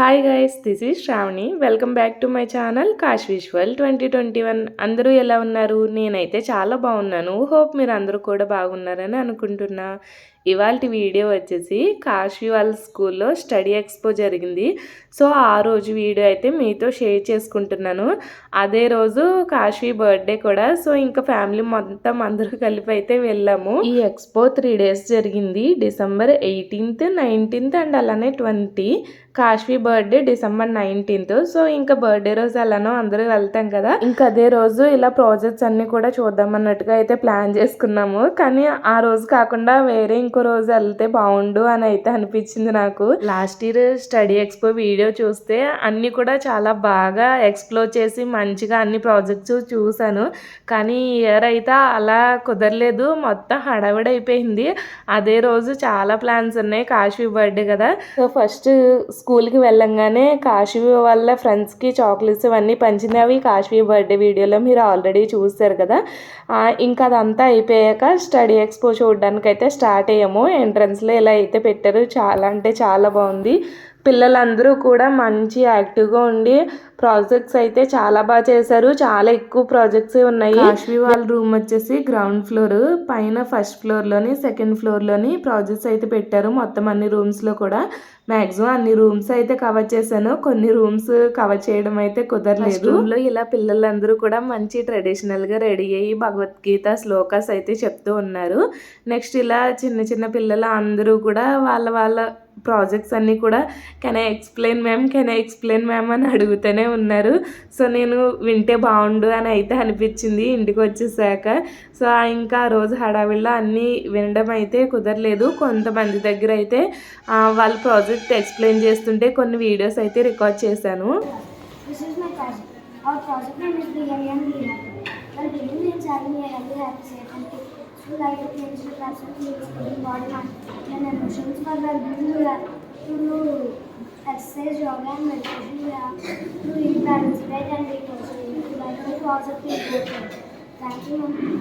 Hi guys, this is Shravani. Welcome back to my channel cash visual 2021. అందరూ ఎలా ఉన్నారు? నేనైతే చాలా బాగున్నాను. హోప్ మీరు అందరూ కూడా బాగున్నారని అనుకుంటున్నా. ఇవాళ వీడియో వచ్చేసి కాశీ వాళ్ళ స్కూల్లో స్టడీ ఎక్స్పో జరిగింది. సో ఆ రోజు వీడియో అయితే మీతో షేర్ చేసుకుంటున్నాను. అదే రోజు కాశీ బర్త్డే కూడా. సో ఇంకా ఫ్యామిలీ మొత్తం అందరూ కలిపి అయితే వెళ్ళాము. ఈ ఎక్స్పో 3 days జరిగింది. December 18th, 19th అండ్ అలానే 20. Kashvi birthday December 19th. So ఇంకా బర్త్డే రోజు ఎలానో అందరూ వెళ్తాం కదా, ఇంకా అదే రోజు ఇలా ప్రాజెక్ట్స్ అన్ని కూడా చూద్దాం అన్నట్టుగా అయితే ప్లాన్ చేసుకున్నాము. కానీ ఆ రోజు కాకుండా వేరే ఇంకో రోజు వెళ్తే బాగుండు అని అయితే అనిపించింది నాకు. Last year study expo video చూస్తే అన్ని కూడా చాలా బాగా ఎక్స్ప్లోర్ చేసి మంచిగా అన్ని ప్రాజెక్ట్స్ చూశాను. కానీ ఈ ఇయర్ అయితే అలా కుదరలేదు, మొత్తం హడావిడి అయిపోయింది. అదే రోజు చాలా ప్లాన్స్ ఉన్నాయి, కాశ్వీ బర్త్డే కదా. సో ఫస్ట్ స్కూల్కి వెళ్ళంగానే కాశీ వాళ్ళ ఫ్రెండ్స్కి చాక్లెట్స్ ఇవన్నీ పంచింది. అవి కాశీ బర్త్డే వీడియోలో మీరు ఆల్రెడీ చూస్తారు కదా. ఇంకా అదంతా అయిపోయాక స్టడీ ఎక్స్పో చూడడానికి అయితే స్టార్ట్ అయ్యాము. ఎంట్రన్స్లో ఇలా అయితే పెట్టారు, చాలా అంటే చాలా బాగుంది. పిల్లలందరూ కూడా మంచి యాక్టివ్గా ఉండి ప్రాజెక్ట్స్ అయితే చాలా బాగా చేశారు. చాలా ఎక్కువ ప్రాజెక్ట్స్ ఉన్నాయి. కాశ్వీ వాళ్ళ రూమ్ వచ్చేసి గ్రౌండ్ ఫ్లోర్, పైన ఫస్ట్ ఫ్లోర్లోని సెకండ్ ఫ్లోర్లోని ప్రాజెక్ట్స్ అయితే పెట్టారు. మొత్తం అన్ని రూమ్స్లో కూడా మ్యాక్సిమం అన్ని రూమ్స్ అయితే కవర్ చేశాను. కొన్ని రూమ్స్ కవర్ చేయడం అయితే కుదరలేదు. రూమ్లో ఇలా పిల్లలందరూ కూడా మంచి ట్రెడిషనల్గా రెడీ అయ్యి భగవద్గీత శ్లోకాస్ అయితే చెప్తూ ఉన్నారు. నెక్స్ట్ ఇలా చిన్న చిన్న పిల్లలు అందరూ కూడా వాళ్ళ ప్రాజెక్ట్స్ అన్నీ కూడా కెన్ ఐ ఎక్స్ప్లెయిన్ మ్యామ్ అని అడుగుతూనే ఉన్నారు. సో నేను వింటే బాగుండు అని అయితే అనిపించింది ఇంటికి వచ్చేసాక. సో ఇంకా ఆ రోజు హడావిడిలో అన్నీ వినడం అయితే కుదరలేదు. కొంతమంది దగ్గర అయితే వాళ్ళ ప్రాజెక్ట్ ఎక్స్ప్లెయిన్ చేస్తుంటే కొన్ని వీడియోస్ అయితే రికార్డ్ చేశాను. Like things to body and emotions for well-being, to do exercise, yoga and meditation, to eat balanced diet and take also like the positive. Thank you, ma'am.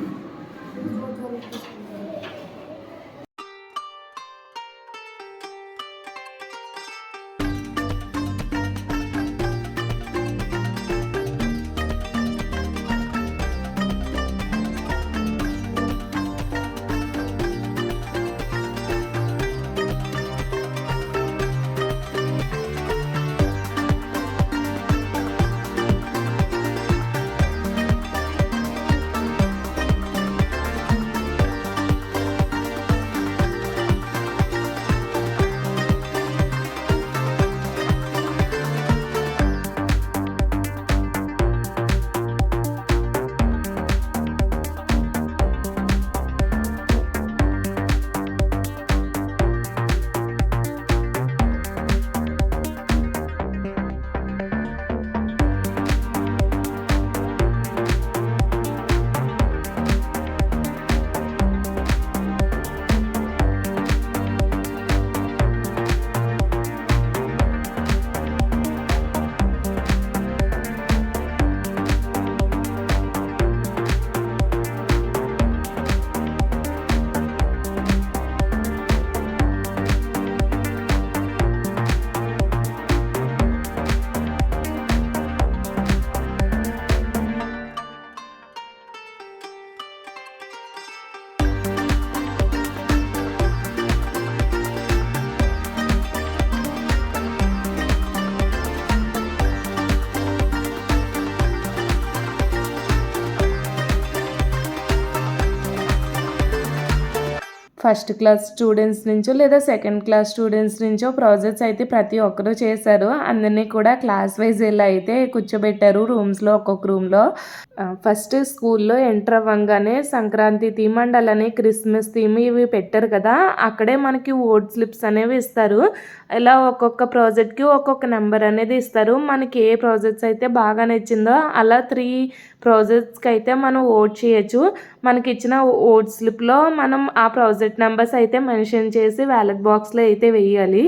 First class students నుంచో లేదా second class students నుంచో projects అయితే ప్రతి ఒక్కరూ చేశారు. అందరినీ కూడా class wise ఇలా అయితే కూర్చోబెట్టారు రూమ్స్లో, ఒక్కొక్క రూమ్లో. ఫస్ట్ స్కూల్లో ఎంటర్ అవ్వగానే సంక్రాంతి థీమ్ అండ్ అలానే క్రిస్మస్ థీమ్ ఇవి పెట్టారు కదా, అక్కడే మనకి ఓట్ స్లిప్స్ అనేవి ఇస్తారు. ఇలా ఒక్కొక్క ప్రాజెక్ట్కి ఒక్కొక్క నెంబర్ అనేది ఇస్తారు. మనకి ఏ ప్రాజెక్ట్స్ అయితే బాగా నచ్చిందో అలా 3 ప్రాజెక్ట్స్కి అయితే మనం ఓట్ చేయొచ్చు. మనకి ఇచ్చిన ఓట్ స్లిప్లో మనం ఆ ప్రాజెక్ట్ నెంబర్స్ అయితే మెన్షన్ చేసి బ్యాలెట్ బాక్స్లో అయితే వేయాలి.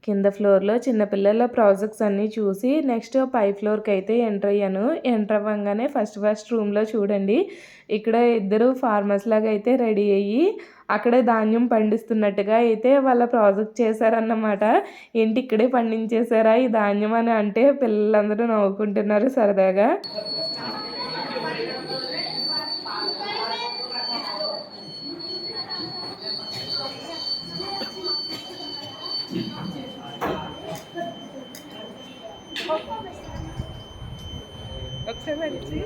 కింద ఫ్లోర్లో చిన్నపిల్లల ప్రాజెక్ట్స్ అన్నీ చూసి నెక్స్ట్ పై ఫ్లోర్కి అయితే ఎంటర్ అయ్యాను. ఎంటర్ అవ్వగానే ఫస్ట్ రూమ్లో చూడండి, ఇక్కడ ఇద్దరు ఫార్మర్స్ లాగా అయితే రెడీ అయ్యి అక్కడే ధాన్యం పండిస్తున్నట్టుగా అయితే వాళ్ళ ప్రాజెక్ట్ చేశారన్నమాట. ఏంటి ఇక్కడే పండించేశారా ఈ ధాన్యం అని అంటే పిల్లలందరూ నవ్వుకుంటున్నారు సరదాగా. ఒకసారి వచ్చి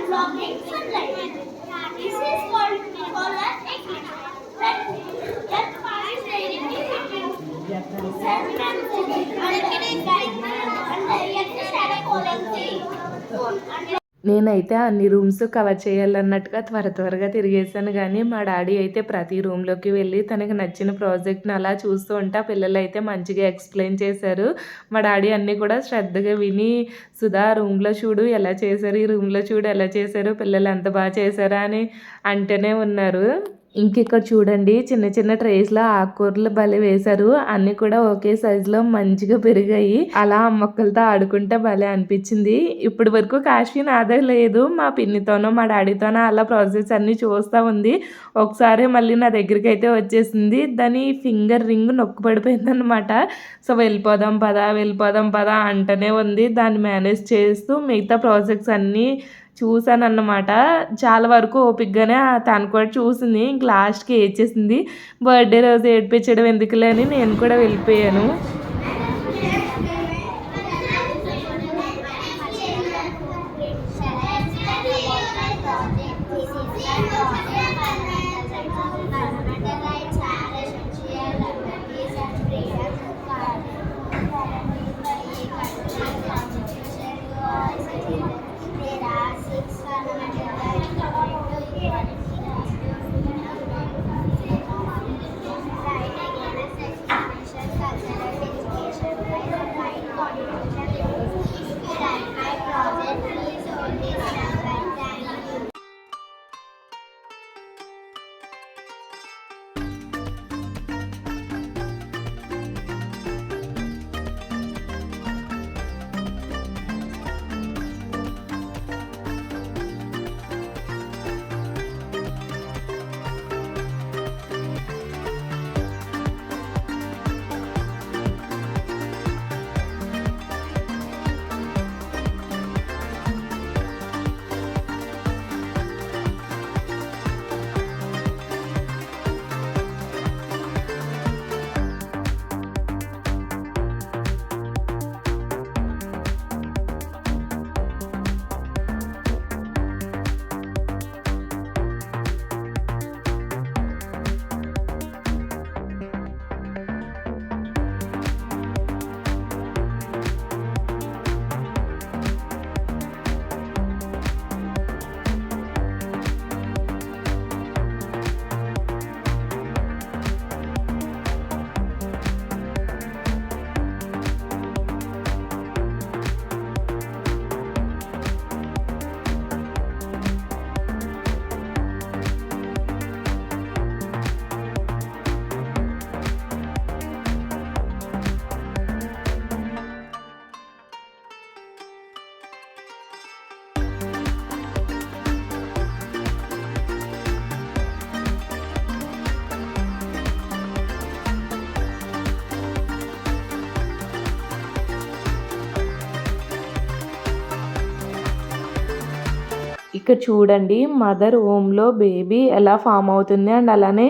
blocking sunlight. This is called solar eclipse. That passes directly between sun and moon, and the earth shadow follows the నేనైతే అన్ని రూమ్స్ కవర్ చేయాలన్నట్టుగా త్వరగా తిరిగేసాను. కానీ మా డాడీ అయితే ప్రతి రూమ్లోకి వెళ్ళి తనకు నచ్చిన ప్రాజెక్ట్ని అలా చూస్తూ ఉంటే ఆ పిల్లలు అయితే మంచిగా ఎక్స్ప్లెయిన్ చేశారు. మా డాడీ అన్నీ కూడా శ్రద్ధగా విని, సుధా రూమ్లో చూడు ఎలా చేశారు, ఈ రూమ్లో చూడు ఎలా చేశారు, పిల్లలు ఎంత బాగా చేశారా అని అంటూనే ఉన్నారు. ఇంకిక్కడ చూడండి, చిన్న ట్రేస్లో ఆకుకూరలు భలే వేశారు. అన్నీ కూడా ఒకే సైజులో మంచిగా పెరిగాయి. అలా ఆ మొక్కలతో ఆడుకుంటే భలే అనిపించింది. ఇప్పటి వరకు కాశ్మీ నాదే లేదు, మా పిన్నితోనో మా డాడీతోనో అలా ప్రాసెస్ అన్నీ చూస్తూ ఉంది. ఒకసారి మళ్ళీ నా దగ్గరికి అయితే వచ్చేసింది. దాని ఫింగర్ రింగ్ నొక్కు పడిపోయింది అనమాట. సో వెళ్ళిపోదాం పదా అంటూనే ఉంది. దాన్ని మేనేజ్ చేస్తూ మిగతా ప్రాజెక్ట్స్ అన్నీ చూశానన్నమాట. చాలా వరకు ఓపికగానే తను కూడా చూసింది. ఇంక లాస్ట్కి ఏడ్చేసింది. బర్త్డే రోజు ఏడిపించడం ఎందుకులే అని నేను కూడా వెళ్ళిపోయాను. ఇక్కడ చూడండి మదర్ హోమ్లో బేబీ ఎలా ఫామ్ అవుతుంది అండ్ అలానే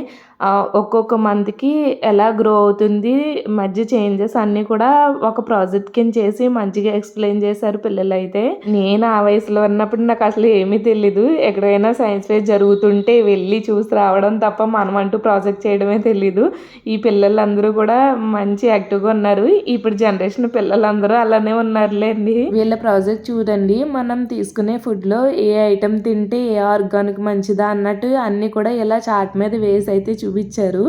ఒక్కొక్క మంత్కి ఎలా గ్రో అవుతుంది మధ్య చేంజెస్ అన్నీ కూడా ఒక ప్రాజెక్ట్ కింద చేసి మంచిగా ఎక్స్ప్లెయిన్ చేశారు పిల్లలు అయితే. నేను ఆ వయసులో ఉన్నప్పుడు నాకు అసలు ఏమీ తెలీదు. ఎక్కడైనా సైన్స్ ఫేర్ జరుగుతుంటే వెళ్ళి చూసి రావడం తప్ప మనం అంటూ ప్రాజెక్ట్ చేయడమే తెలీదు. ఈ పిల్లలందరూ కూడా మంచి యాక్టివ్గా ఉన్నారు. ఇప్పుడు జనరేషన్ పిల్లలందరూ అలానే ఉన్నారులేండి. వీళ్ళ ప్రాజెక్ట్ చూడండి, మనం తీసుకునే ఫుడ్లో ఏ ఐటెం తింటే ఏ ఆర్గానిక్ మంచిదా అన్నట్టు అన్నీ కూడా ఇలా చార్ట్ మీద వేసి అయితే చూపించారు.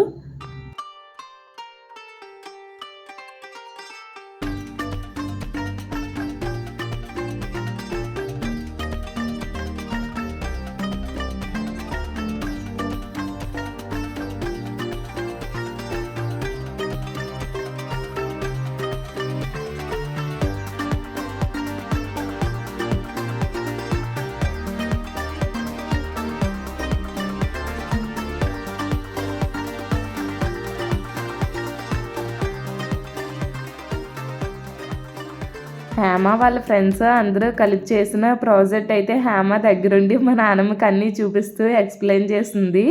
హేమ వాళ్ళ ఫ్రెండ్స్ అందరూ కలిపి చేసిన ప్రాజెక్ట్ అయితే హేమ దగ్గరుండి మా నాన్నమ్మకి అన్నీ చూపిస్తూ ఎక్స్ప్లెయిన్ చేస్తుంది.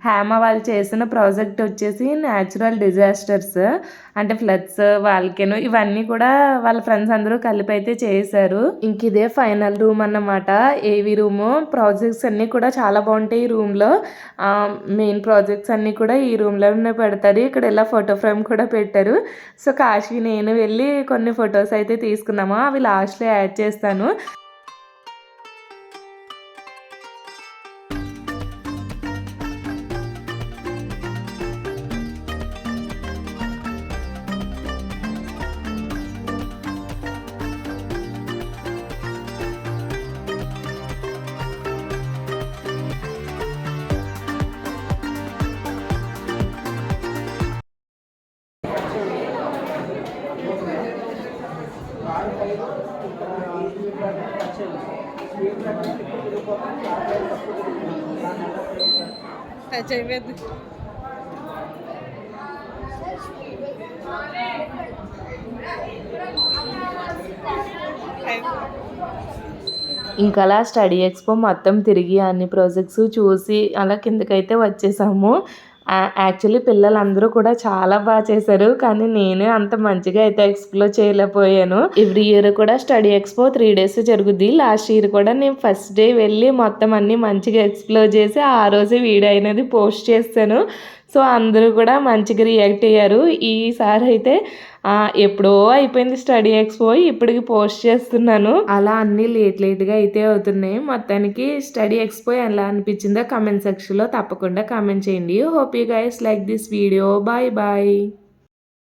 హేమ వాళ్ళు చేసిన ప్రాజెక్ట్ వచ్చేసి న్యాచురల్ డిజాస్టర్స్ అంటే ఫ్లడ్స్, వాల్కెనో ఇవన్నీ కూడా వాళ్ళ ఫ్రెండ్స్ అందరూ కలిపి అయితే చేశారు. ఇంక ఇదే ఫైనల్ రూమ్ అన్నమాట, ఏవి రూము. ప్రాజెక్ట్స్ అన్నీ కూడా చాలా బాగుంటాయి ఈ రూమ్లో. మెయిన్ ప్రాజెక్ట్స్ అన్నీ కూడా ఈ రూమ్లోనే పెడతారు. ఇక్కడ ఇలా ఫోటో ఫ్రేమ్ కూడా పెట్టారు. సో కాశీ నేను వెళ్ళి కొన్ని ఫొటోస్ అయితే తీసుకున్నాము, అవి లాస్ట్లో యాడ్ చేస్తాను. టచ్ అయిపోయింది. ఇంకా అలా స్టడీ ఎక్స్పో మొత్తం తిరిగి అన్ని ప్రాజెక్ట్స్ చూసి అలా కిందకైతే వచ్చేసాము. యాక్చువల్లీ పిల్లలందరూ కూడా చాలా బాగా చేశారు, కానీ నేనే అంత మంచిగా అయితే ఎక్స్ప్లోర్ చేయలేకపోయాను. ఎవ్రీ ఇయర్ కూడా స్టడీ ఎక్స్పో 3 days జరుగుద్ది. లాస్ట్ ఇయర్ కూడా నేను ఫస్ట్ డే వెళ్ళి మొత్తం అన్ని మంచిగా ఎక్స్ప్లోర్ చేసి ఆ రోజే వీడియో అనేది పోస్ట్ చేస్తాను. సో అందరూ కూడా మంచిగా రియాక్ట్ అయ్యారు. ఈసారి అయితే ఎప్పుడో అయిపోయింది స్టడీ ఎక్స్పో, ఇప్పటికి పోస్ట్ చేస్తున్నాను. అలా అన్నీ లేట్గా అయితే అవుతున్నాయి. మొత్తానికి స్టడీ ఎక్స్పో ఎలా అనిపించిందో కామెంట్ సెక్షన్లో తప్పకుండా కామెంట్ చేయండి. Hope you guys like this video. Bye bye.